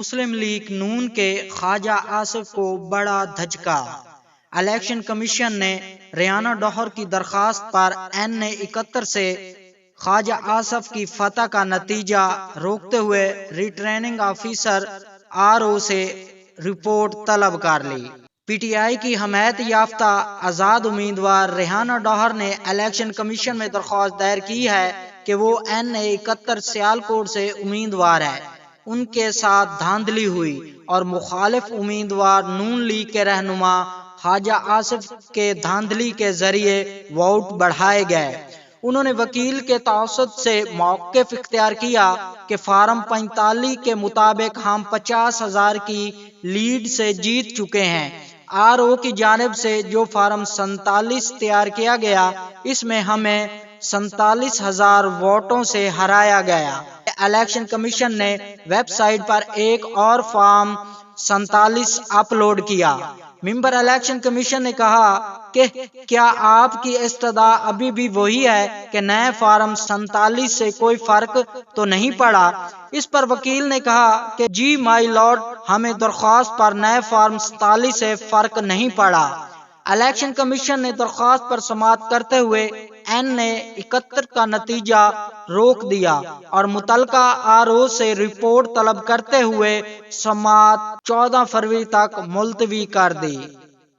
مسلم league نون کے خواجہ آصف کو بڑا دھچکا۔ الیکشن کمیشن نے ریانہ ڈوہر کی درخواست پر N71 سے خواجہ آصف کی فتح کا نتیجہ روکتے ہوئے ریٹرننگ آفیسر RO سے رپورٹ طلب کر لی۔ پی ٹی آئی کی حمایت یافتہ آزاد امیدوار ریحانہ ڈوہر نے الیکشن کمیشن میں درخواست دائر کی ہے کہ وہ N71 سیالکوٹ سے امیدوار ہے، ان کے ساتھ دھاندلی ہوئی اور مخالف امیدوار نون لیگ کے رہنما خواجہ آصف کے دھاندلی کے ذریعے ووٹ بڑھائے گئے۔ انہوں نے وکیل کے توسط سے موقف اختیار کیا کہ فارم 45 کے مطابق ہم 50,000 کی لیڈ سے جیت چکے ہیں۔ RO کی جانب سے جو فارم 47 تیار کیا گیا، اس میں ہمیں 47,000 ووٹوں سے ہرایا گیا۔ الیکشن کمیشن نے ویب سائٹ پر ایک اور فارم 47 اپلوڈ کیا۔ ممبر الیکشن کمیشن نے کہا کہ کیا آپ کی استدعا ابھی بھی وہی ہے کہ نئے فارم 47 سے کوئی فرق تو نہیں پڑا؟ اس پر وکیل نے کہا کہ جی مائی لارڈ، ہمیں درخواست پر نئے فارم 47 سے فرق نہیں پڑا۔ الیکشن کمیشن نے درخواست پر سماعت کرتے ہوئے N71 کا نتیجہ روک دیا اور متعلقہ RO سے رپورٹ طلب کرتے ہوئے سماعت 14 فروری تک ملتوی کر دی۔